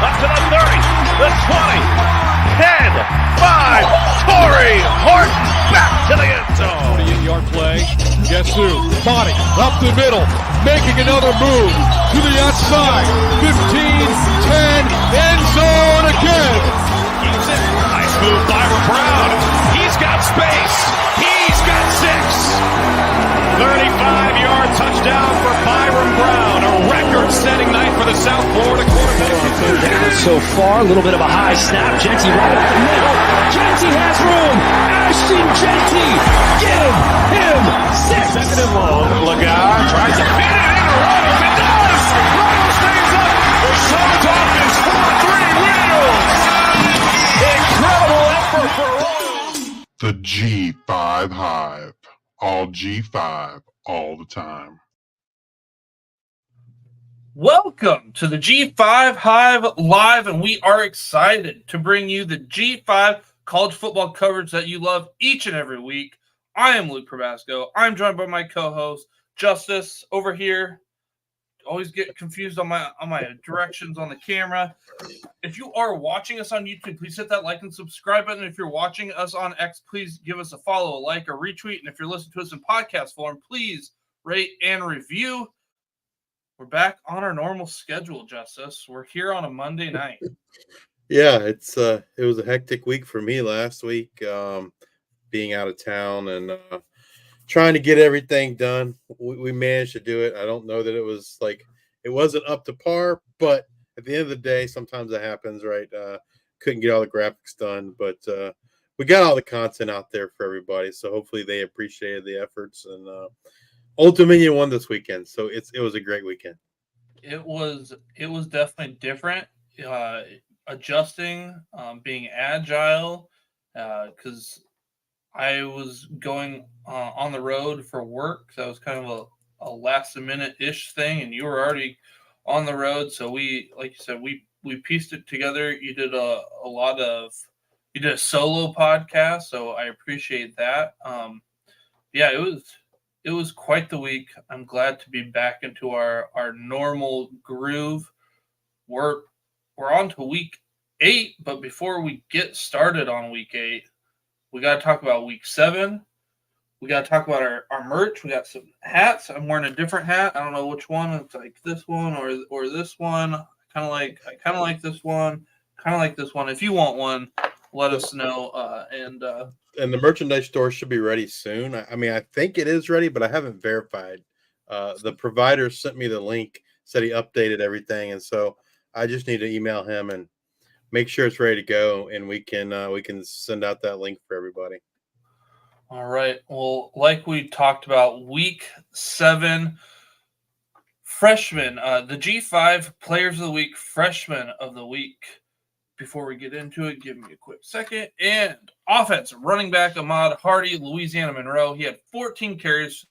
up to the 30, the 20, 10, 5, Torrey Horton back to the end zone. 48-yard play. Guess who? Body up the middle, making another move to the outside. 15, 10, end zone again. Keeps it. Nice move by Brown. He's got space. He's got 6. 35-yard touchdown for Byron Brown. A record-setting night for the South Florida quarterback. Down so far, a little bit of a high snap. Genty right up the middle. Genty has room. Ashton Genty, give him 6. Second and long. Lagar tries to fit it in. Runnels, it does. Runnels stays up. The Suns offense 4-3 wins. Incredible effort for Runnels. The G5 Hive. All G5, all the time. Welcome to the G5 Hive Live, and we are excited to bring you the G5 college football coverage that you love each and every week. I am Luke Probasco. I'm joined by my co-host, Justice, over here. Always get confused on my directions on the camera. If you are watching us on YouTube, please hit that like and subscribe button. If you're watching us on X, please give us a follow, a like, a retweet. And if you're listening to us in podcast form, please rate and review. We're back on our normal schedule, Justice. We're here on a Monday night. Yeah, it was a hectic week for me last week, being out of town and trying to get everything done. We managed to do it. I don't know that it wasn't up to par, but at the end of the day, sometimes that happens, right? Couldn't get all the graphics done, but we got all the content out there for everybody. So hopefully they appreciated the efforts. And Old Dominion won this weekend, so it was a great weekend. It was definitely different. Adjusting, being agile, because I was going on the road for work. So that was kind of a last-minute-ish thing, and you were already on the road. So we, like you said, we pieced it together. You did you did a solo podcast, so I appreciate that. Yeah, it was quite the week. I'm glad to be back into our normal groove. We're on to week 8, but before we get started on week 8, we got to talk about week 7. We got to talk about our merch. We got some hats. I'm wearing a different hat. I don't know which one. It's like this one or this one. I kind of like this one. Kind of like this one. If you want one, let us know. And the merchandise store should be ready soon. I mean, I think it is ready, but I haven't verified. The provider sent me the link, said he updated everything, and so I just need to email him and make sure it's ready to go, and we can send out that link for everybody. All right. Well, like we talked about, week 7, freshmen, the G5 Players of the Week, Freshman of the Week. Before we get into it, give me a quick second. And offense, running back Ahmad Hardy, Louisiana Monroe. He had 14 carries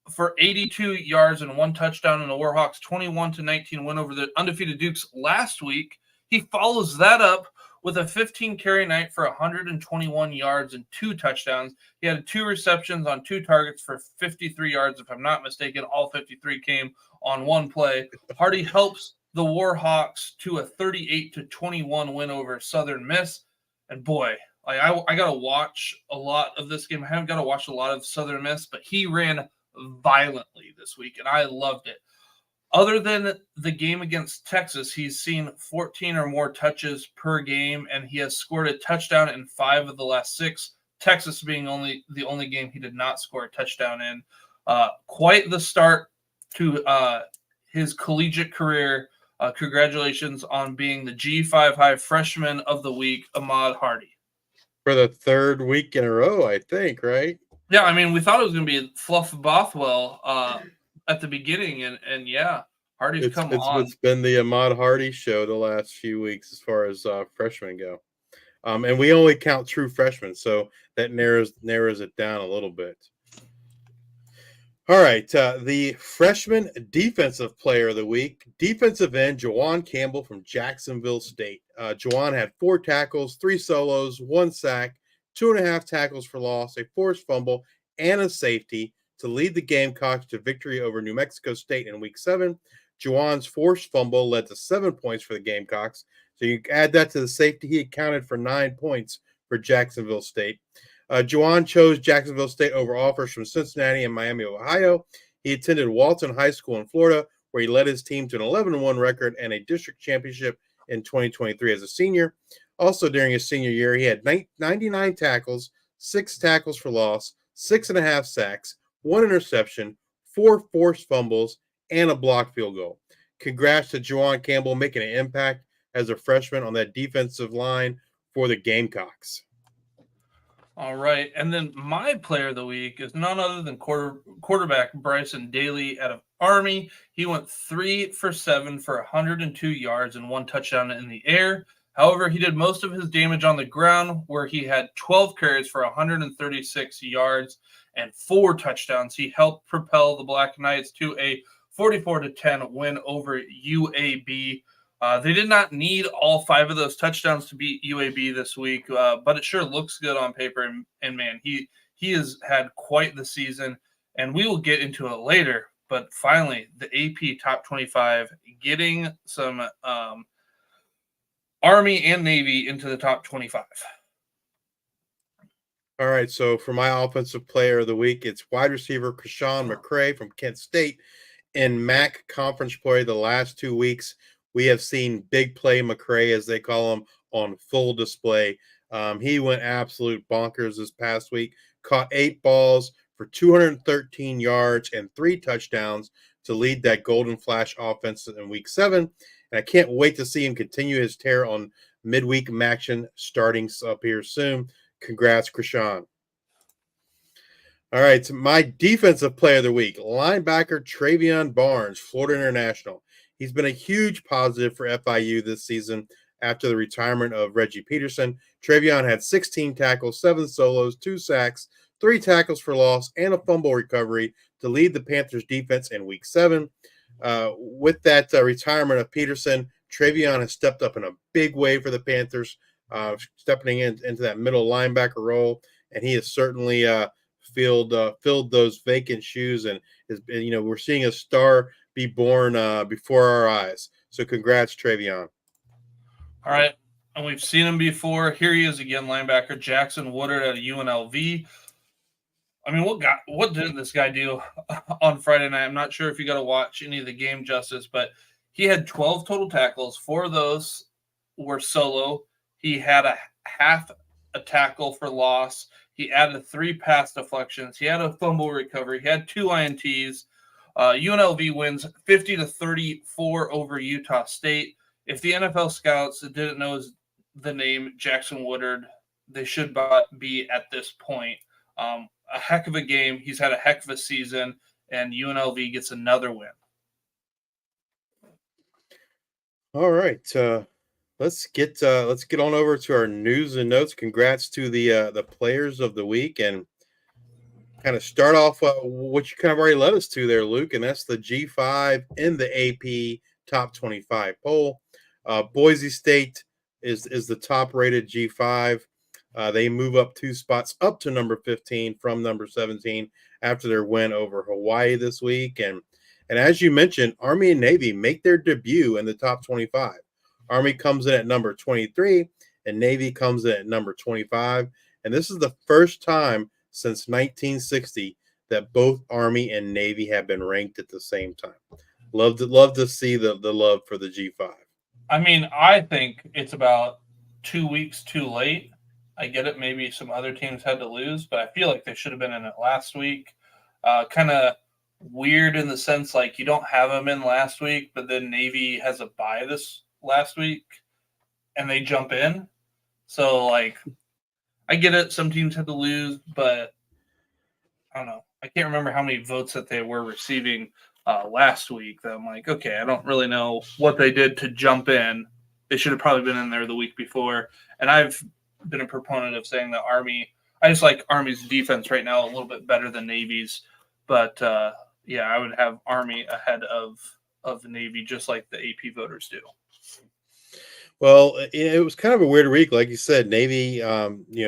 for 82 yards and 1 touchdown in the Warhawks' 21-19 win over the undefeated Dukes last week. He follows that up with a 15-carry night for 121 yards and 2 touchdowns. He had 2 receptions on 2 targets for 53 yards, if I'm not mistaken. All 53 came on one play. Hardy helps the Warhawks to a 38-21 win over Southern Miss. And boy, I got to watch a lot of this game. I haven't got to watch a lot of Southern Miss, but he ran violently this week, and I loved it. Other than the game against Texas, he's seen 14 or more touches per game, and he has scored a touchdown in 5 of the last 6, Texas being the only game he did not score a touchdown in. Quite the start to his collegiate career. Congratulations on being the G5 Hive Freshman of the Week, Ahmad Hardy. For the 3rd week in a row, I think, right? Yeah, I mean, we thought it was going to be Fluff Bothwell at the beginning, and yeah, Hardy's come on. It's been the Ahmad Hardy show the last few weeks as far as freshmen go. And we only count true freshmen, so that narrows it down a little bit. All right, the freshman defensive player of the week, defensive end Jawan Campbell from Jacksonville State. Jawan had 4 tackles, 3 solos, 1 sack, 2.5 tackles for loss, a forced fumble, and a safety to lead the Gamecocks to victory over New Mexico State in Week 7. Juwan's forced fumble led to 7 points for the Gamecocks. So you add that to the safety, he accounted for 9 points for Jacksonville State. Juwan chose Jacksonville State over offers from Cincinnati and Miami, Ohio. He attended Walton High School in Florida, where he led his team to an 11-1 record and a district championship in 2023 as a senior. Also, during his senior year, he had 99 tackles, 6 tackles for loss, 6.5 sacks, 1 interception, 4 forced fumbles, and a blocked field goal. Congrats to Juwan Campbell making an impact as a freshman on that defensive line for the Gamecocks. All right. And then my player of the week is none other than quarterback Bryson Daly out of Army. He went 3 for 7 for 102 yards and 1 touchdown in the air. However, he did most of his damage on the ground, where he had 12 carries for 136 yards and 4 touchdowns. He helped propel the Black Knights to a 44-10 win over UAB. They did not need all 5 of those touchdowns to beat UAB this week, but it sure looks good on paper. And man, he has had quite the season, and we will get into it later. But finally, the AP Top 25 getting some Army and Navy into the top 25. All right, so for my offensive player of the week, it's wide receiver Krishan McCray from Kent State. In MAC conference play the last 2 weeks, we have seen big play McCray, as they call him, on full display. He went absolute bonkers this past week, caught 8 balls for 213 yards and 3 touchdowns to lead that Golden Flash offense in week 7. And I can't wait to see him continue his tear on midweek action starting up here soon. Congrats, Krishan. All right, so my defensive player of the week, linebacker Travion Barnes, Florida International. He's been a huge positive for FIU this season after the retirement of Reggie Peterson. Travion had 16 tackles, 7 solos, 2 sacks, 3 tackles for loss, and a fumble recovery to lead the Panthers defense in week 7. With that retirement of Peterson, Travion has stepped up in a big way for the Panthers, stepping into that middle linebacker role, and he has certainly filled those vacant shoes, and we're seeing a star be born before our eyes. So congrats, Travion. All right, and we've seen him before. Here he is again, linebacker Jackson Woodard out of UNLV. I mean, what did this guy do on Friday night? I'm not sure if you got to watch any of the game justice, but he had 12 total tackles. 4 of those were solo. He had a half a tackle for loss. He added 3 pass deflections. He had a fumble recovery. He had 2 INTs. UNLV wins 50-34 over Utah State. If the NFL scouts didn't know the name Jackson Woodard, they should be at this point. A heck of a game. He's had a heck of a season, and UNLV gets another win. All right, let's get on over to our news and notes. Congrats to the players of the week, and kind of start off what you kind of already led us to there, Luke, and that's the G5 in the AP Top 25 poll. Boise State is the top rated G5. They move up 2 spots up to number 15 from number 17 after their win over Hawaii this week. And as you mentioned, Army and Navy make their debut in the top 25. Army comes in at number 23 and Navy comes in at number 25. And this is the first time since 1960 that both Army and Navy have been ranked at the same time. Love to see the love for the G5. I mean, I think it's about 2 weeks too late. I get it. Maybe some other teams had to lose, but I feel like they should have been in it last week. Kind of weird in the sense like you don't have them in last week, but then Navy has a bye this last week and they jump in. So like, I get it. Some teams had to lose, but I don't know. I can't remember how many votes that they were receiving last week. That I'm like, okay, I don't really know what they did to jump in. They should have probably been in there the week before. And I've been a proponent of saying that Army, I just like Army's defense right now a little bit better than Navy's. But yeah, I would have Army ahead of Navy, just like the AP voters do. Well, it was kind of a weird week, like you said. Navy,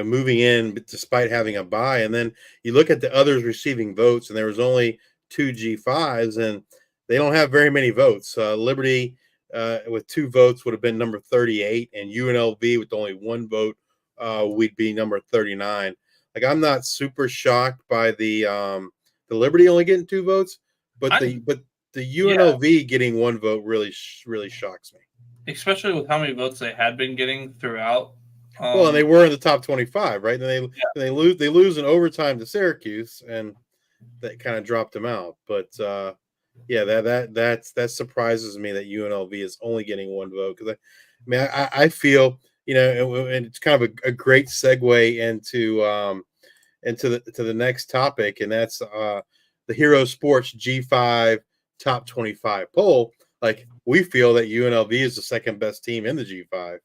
moving in despite having a bye, and then you look at the others receiving votes, and there was only 2 G5s, and they don't have very many votes. Liberty with 2 votes would have been number 38, and UNLV with only 1 vote, we'd be number 39. Like, I'm not super shocked by the Liberty only getting 2 votes, but the UNLV getting 1 vote really shocks me. Especially with how many votes they had been getting throughout. Well, and they were in the top 25, right? And they lose in overtime to Syracuse, and that kind of dropped them out. But yeah, that surprises me that UNLV is only getting 1 vote, because I feel, and it's kind of a great segue into the next topic, and that's the Hero Sports G5 top 25 poll. Like, we feel that UNLV is the second best team in the G5.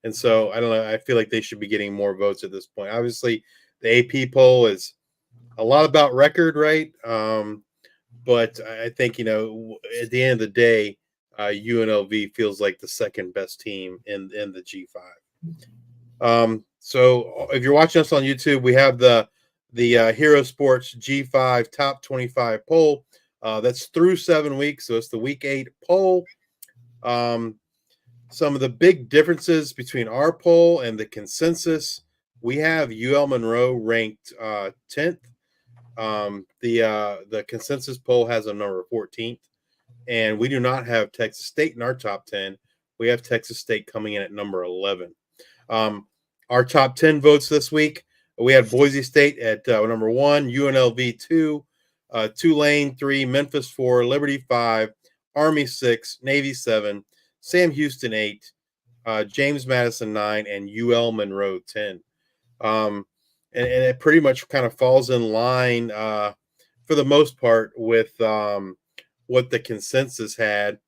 And so I don't know. I feel like they should be getting more votes at this point. Obviously, the AP poll is a lot about record, right? But I think, at the end of the day, UNLV feels like the second best team in the G5. So if you're watching us on YouTube, we have the Hero Sports G5 top 25 poll. That's through 7 weeks, so it's the week 8 poll. Some of the big differences between our poll and the consensus: we have UL Monroe ranked 10th. The consensus poll has a number 14th, and we do not have Texas State in our top 10. We have Texas State coming in at number 11. Our top 10 votes this week: we had Boise State at number 1, UNLV 2, Tulane 3, Memphis 4, Liberty 5, Army 6, Navy 7, Sam Houston 8, James Madison 9, and UL Monroe 10. And it pretty much kind of falls in line for the most part with what the consensus had,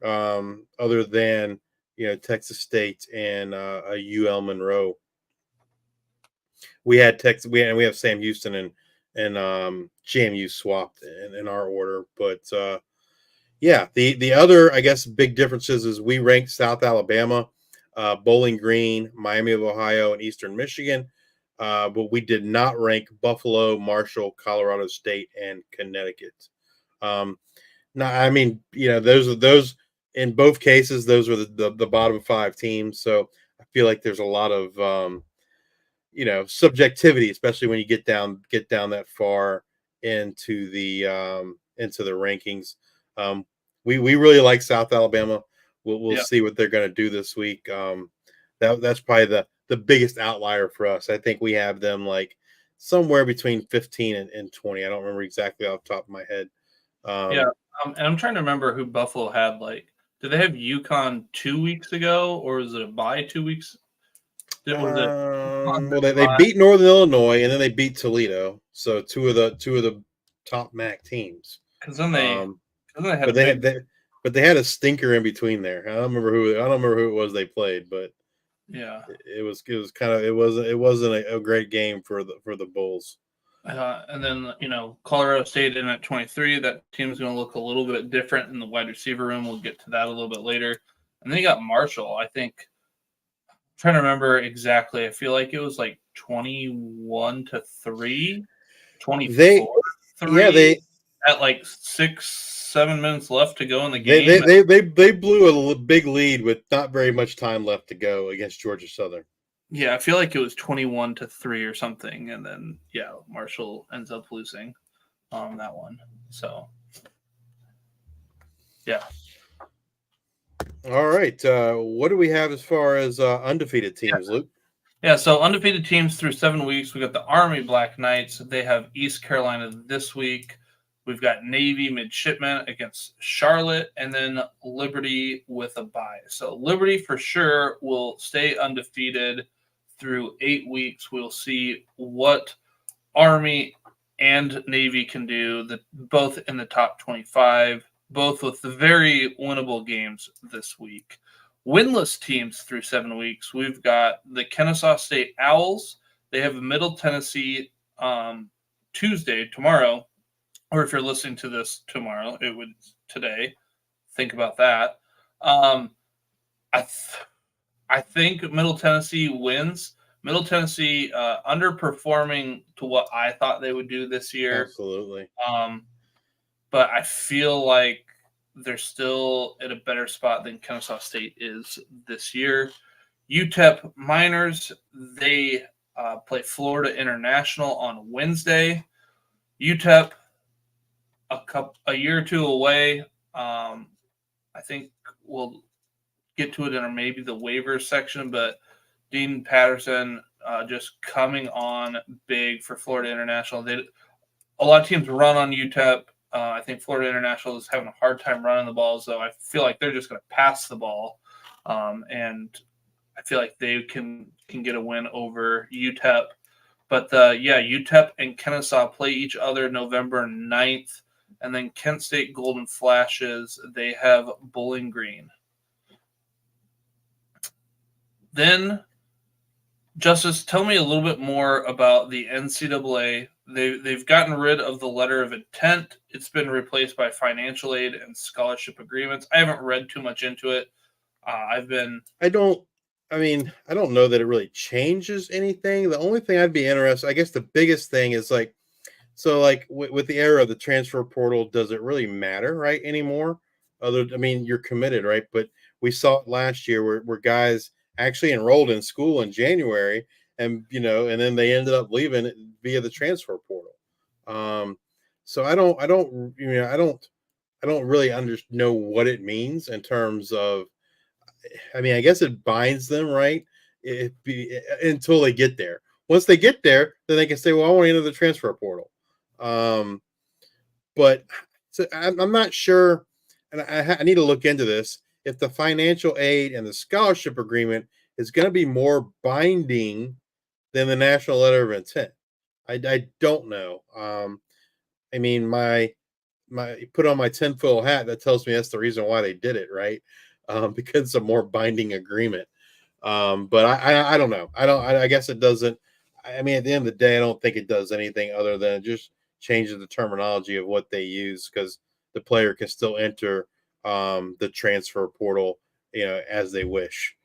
other than Texas State and UL Monroe. We had we have Sam Houston and JMU swapped in our order, but yeah, the other, I guess, big differences is we ranked South Alabama, Bowling Green, Miami of Ohio, and Eastern Michigan, but we did not rank Buffalo, Marshall, Colorado State, and Connecticut. Now, I mean, those in both cases, those were the bottom 5 teams. So I feel like there's a lot of subjectivity, especially when you get down that far into the rankings. We really like South Alabama. We'll see what they're going to do this week. That's probably the biggest outlier for us. I think we have them like somewhere between 15 and 20. I don't remember exactly off the top of my head. And I'm trying to remember who Buffalo had. Like, did they have UConn 2 weeks ago, or was it a bye 2 weeks? Well, they beat Northern Illinois, and then they beat Toledo. So two of the top MAC teams. Because then they but they had a stinker in between there. I don't remember who it was they played, but yeah, it wasn't a great game for the Bulls. And then Colorado State in at 23. That team's going to look a little bit different in the wide receiver room. We'll get to that a little bit later. And then you got Marshall. I think, I'm trying to remember exactly. I feel like it was like 21-3, 24-3. They at like 6-7 minutes left to go in the game. They blew a big lead with not very much time left to go against Georgia Southern. Yeah, I feel like it was 21-3 or something, and then Marshall ends up losing on that one. So yeah. All right. What do we have as far as undefeated teams, Luke? Yeah, so undefeated teams through 7 weeks. We got the Army Black Knights. They have East Carolina this week. We've got Navy Midshipmen against Charlotte, and then Liberty with a bye. So Liberty for sure will stay undefeated through 8 weeks. We'll see what Army and Navy can do, both in the top 25, both with the very winnable games this week. Winless teams through 7 weeks. We've got the Kennesaw State Owls. They have Middle Tennessee Tuesday, tomorrow. Or if you're listening to this tomorrow, it would today. Think about that. I think Middle Tennessee wins. Middle Tennessee underperforming to what I thought they would do this year. Absolutely. but I feel like they're still at a better spot than Kennesaw State is this year. UTEP Miners, they play Florida International on Wednesday. UTEP, a year or two away. I think we'll get to it in maybe the waivers section, but Dean Patterson just coming on big for Florida International. A lot of teams run on UTEP. I think Florida International is having a hard time running the ball, so I feel like they're just going to pass the ball, and I feel like they can get a win over UTEP. But UTEP and Kennesaw play each other November 9th, and then Kent State Golden Flashes, they have Bowling Green. Then, Justice, tell me a little bit more about the NCAA. They've gotten rid of the letter of intent. It's been replaced by financial aid and scholarship agreements. I haven't read too much into it. I don't know that it really changes anything. The only thing I'd be interested, I guess the biggest thing is with the era of the transfer portal, does it really matter, right, anymore? You're committed, right? But we saw it last year where guys actually enrolled in school in January, and then they ended up leaving via the transfer portal. So I don't really know what it means in terms of. I guess it binds them, right? Until they get there. Once they get there, then they can say, "Well, I want to enter the transfer portal." But so I'm not sure, and I need to look into this. If the financial aid and the scholarship agreement is going to be more binding than the national letter of intent, I don't know. My put on my tinfoil hat, that tells me that's the reason why they did it, right? Because it's a more binding agreement. But I don't know. I guess it doesn't. At the end of the day, I don't think it does anything other than just changes the terminology of what they use, because the player can still enter the transfer portal, as they wish.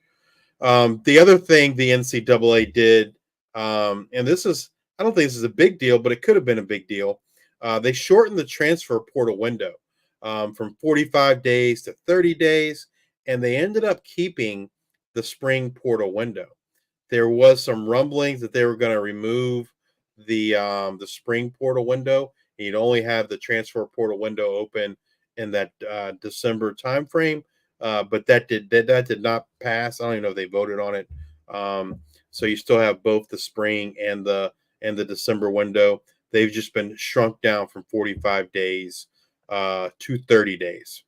The other thing the NCAA did, and I don't think this is a big deal, but it could have been a big deal. They shortened the transfer portal window from 45 days to 30 days, and they ended up keeping the spring portal window. There was some rumblings that they were going to remove the spring portal window, and you'd only have the transfer portal window open in that December timeframe. But that did not pass. I don't even know if they voted on it. So you still have both the spring and the December window. They've just been shrunk down from 45 days to 30 days.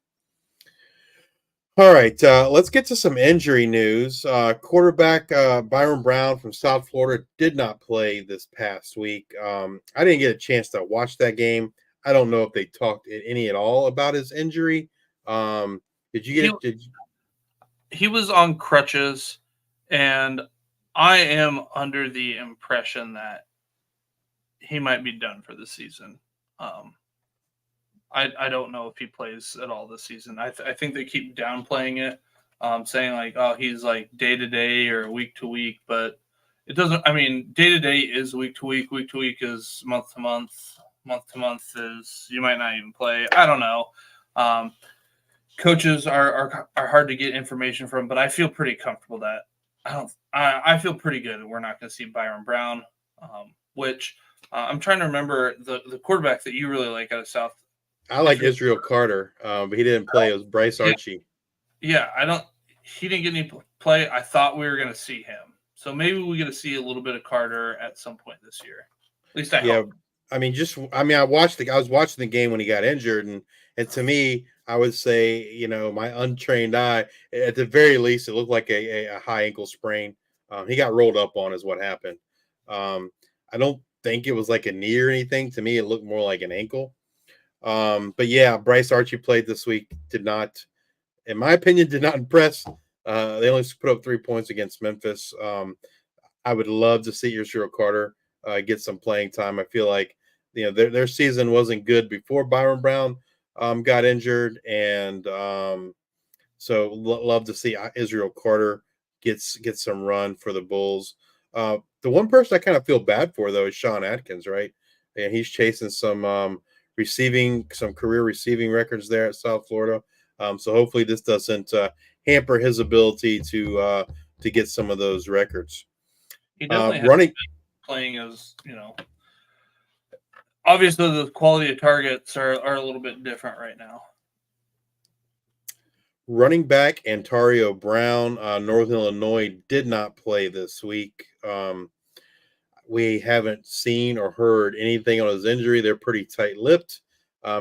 All right, let's get to some injury news. Quarterback Byron Brown from South Florida did not play this past week. I didn't get a chance to watch that game. I don't know if they talked any at all about his injury. Did you get? He was on crutches, and I am under the impression that he might be done for the season. I don't know if he plays at all this season. I think they keep downplaying it, saying like, oh, he's like day to day or week to week, but it doesn't. Day to day is week to week. Week to week is month to month. Month to month is you might not even play. I don't know. Coaches are hard to get information from, but I feel pretty comfortable that I feel pretty good. We're not going to see Byron Brown, which I'm trying to remember the quarterback that you really like out of South. I like Israel Carter, but he didn't play. It was Bryce Archie. Yeah, he didn't get any play. I thought we were going to see him. So maybe we get to see a little bit of Carter at some point this year. At least I hope. I was watching the game when he got injured, and to me, I would say, my untrained eye, at the very least, it looked like a high ankle sprain. He got rolled up on is what happened. I don't think it was like a knee or anything. To me, it looked more like an ankle. But yeah, Bryce Archie played this week. Did not, in my opinion, impress. They only put up 3 points against Memphis. I would love to see Israel Carter get some playing time. I feel like their season wasn't good before Byron Brown got injured, and so love to see Israel Carter get some run for the Bulls. The one person I kind of feel bad for though is Sean Atkins, right? And he's chasing some some career receiving records there at South Florida. So hopefully this doesn't hamper his ability to get some of those records. He definitely has Running. been playing as, obviously the quality of targets are a little bit different right now. Running back Antario Brown, Northern Illinois, did not play this week. We haven't seen or heard anything on his injury. They're pretty tight-lipped.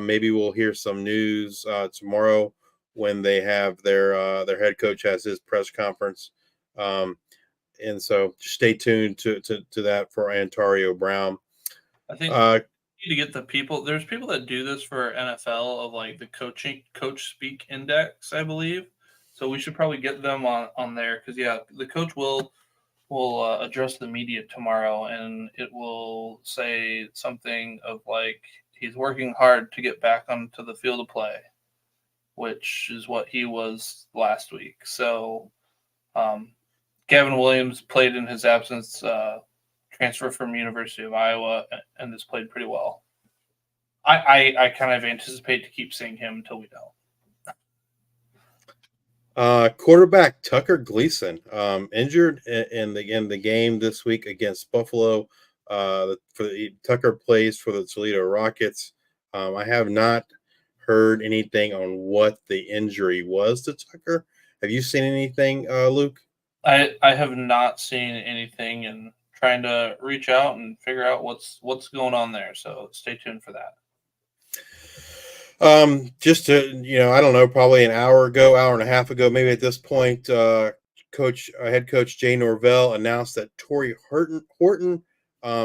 Maybe we'll hear some news tomorrow when they have their head coach has his press conference. And so stay tuned to that for Antario Brown. I think we need to get the people. There's people that do this for NFL of like the coach speak index, I believe. So we should probably get them on there because the coach will address the media tomorrow, and it will say something of like he's working hard to get back onto the field of play, which is what he was last week. So Gavin Williams played in his absence, transfer from University of Iowa, and has played pretty well. I kind of anticipate to keep seeing him until we don't. Quarterback Tucker Gleason injured in the game this week against Buffalo. Tucker plays for the Toledo Rockets. I have not heard anything on what the injury was to Tucker. Have you seen anything, Luke? I have not seen anything, and trying to reach out and figure out what's going on there. So stay tuned for that. Just to, I don't know, probably an hour and a half ago, maybe at this point, head coach Jay Norvell announced that Torrey Horton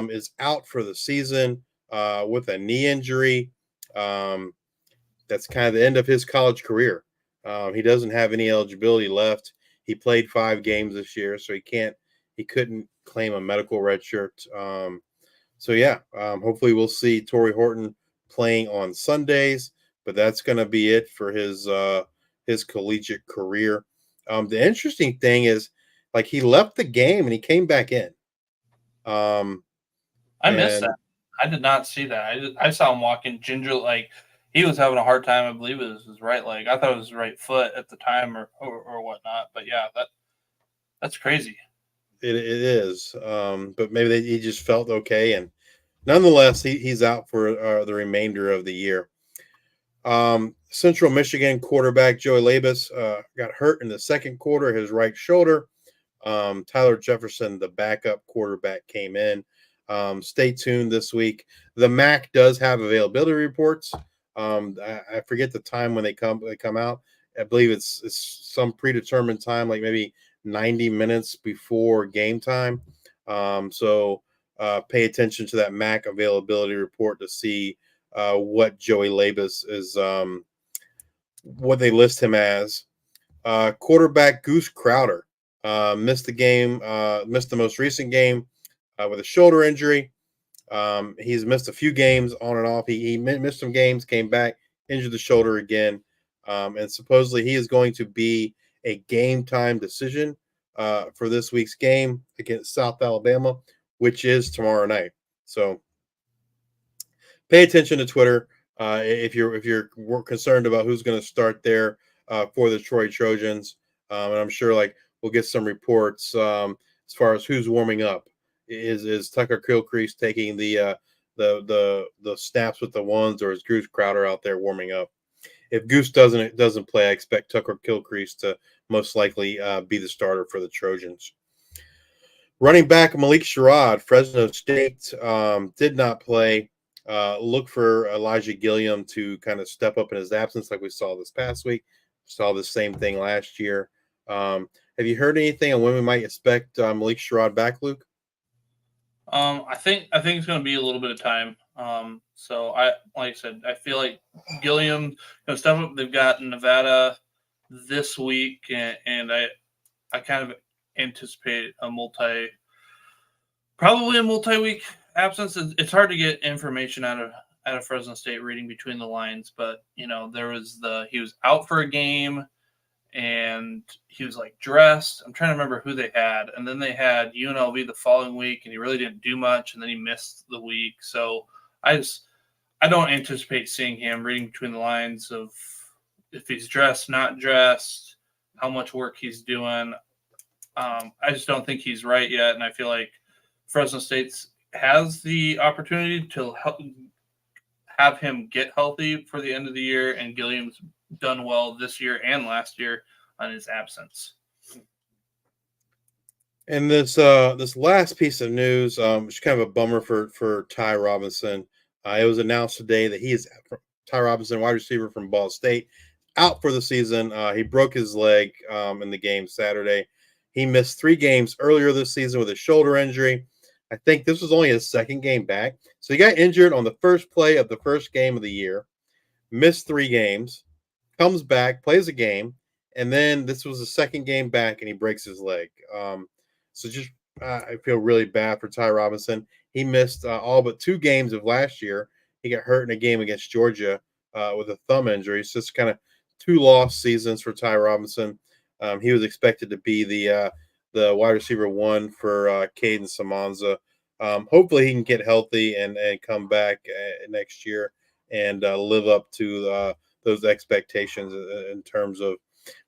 is out for the season with a knee injury. That's kind of the end of his college career. He doesn't have any eligibility left. He played 5 games this year, so he couldn't claim a medical red shirt. Hopefully we'll see Torrey Horton playing on Sundays, but that's going to be it for his collegiate career. The interesting thing is, like, he left the game and he came back in. I missed that. I did not see that. I saw him walking gingerly, like he was having a hard time. I believe it was his right leg. I thought it was his right foot at the time or whatnot. But yeah, that's crazy. It is. But maybe he just felt okay, and nonetheless, he's out for the remainder of the year. Central Michigan quarterback Joey Labus got hurt in the second quarter, his right shoulder. Tyler Jefferson, the backup quarterback, came in. Stay tuned this week. The MAC does have availability reports. I forget the time when they come out. I believe it's some predetermined time, like maybe 90 minutes before game time. So pay attention to that MAC availability report to see what Joey Labus is, what they list him as. Quarterback Goose Crowder missed the most recent game with a shoulder injury. He's missed a few games on and off. He missed some games, came back, injured the shoulder again. And supposedly he is going to be a game time decision for this week's game against South Alabama, which is tomorrow night. So pay attention to Twitter if you're concerned about who's going to start there for the Troy Trojans. And I'm sure we'll get some reports as far as who's warming up. Is Tucker Gilchrist taking the snaps with the ones, or is Goose Crowder out there warming up? If Goose doesn't play, I expect Tucker Gilchrist to most likely be the starter for the Trojans. Running back Malik Sherrod, Fresno State, did not play. Look for Elijah Gilliam to kind of step up in his absence, like we saw this past week. Saw the same thing last year. Have you heard anything on when we might expect Malik Sherrod back, Luke? I think it's going to be a little bit of time. So like I said, I feel like Gilliam step up. They've got Nevada this week, and I kind of anticipate probably a multi-week absence. It's hard to get information out of Fresno State reading between the lines, but he was out for a game. And he was dressed. I'm trying to remember who they had. And then they had UNLV the following week, and he really didn't do much. And then he missed the week. So I I don't anticipate seeing him reading between the lines of if he's dressed, not dressed, how much work he's doing. I just don't think he's right yet, and I feel like Fresno State has the opportunity to have him get healthy for the end of the year, and Gilliam's done well this year and last year on his absence. And this last piece of news, it's kind of a bummer for Ty Robinson. It was announced today that he is Ty Robinson, wide receiver from Ball State, out for the season. He broke his leg in the game Saturday. He missed 3 games earlier this season with a shoulder injury. I think this was only his second game back. So he got injured on the first play of the first game of the year, missed 3 games, comes back, plays a game, and then this was the second game back, and he breaks his leg. So just I feel really bad for Ty Robinson. He missed all but 2 games of last year. He got hurt in a game against Georgia with a thumb injury. So it's kind of 2 lost seasons for Ty Robinson. He was expected to be the wide receiver 1 for Caden Samanza. Hopefully he can get healthy and come back next year and live up to those expectations in terms of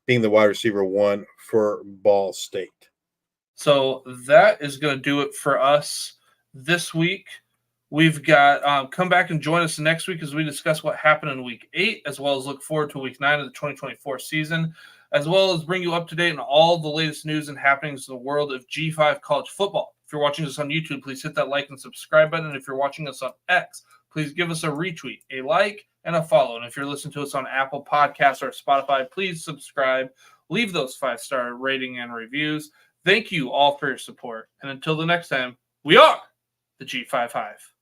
being the wide receiver 1 for Ball State. So that is going to do it for us this week. We've got come back and join us next week as we discuss what happened in week 8, as well as look forward to week 9 of the 2024 season, as well as bring you up to date on all the latest news and happenings in the world of G5 college football. If you're watching us on YouTube, please hit that like and subscribe button. And if you're watching us on X, please give us a retweet, a like, and a follow. And if you're listening to us on Apple Podcasts or Spotify, please subscribe. Leave those 5-star rating and reviews. Thank you all for your support. And until the next time, we are the G5 Hive.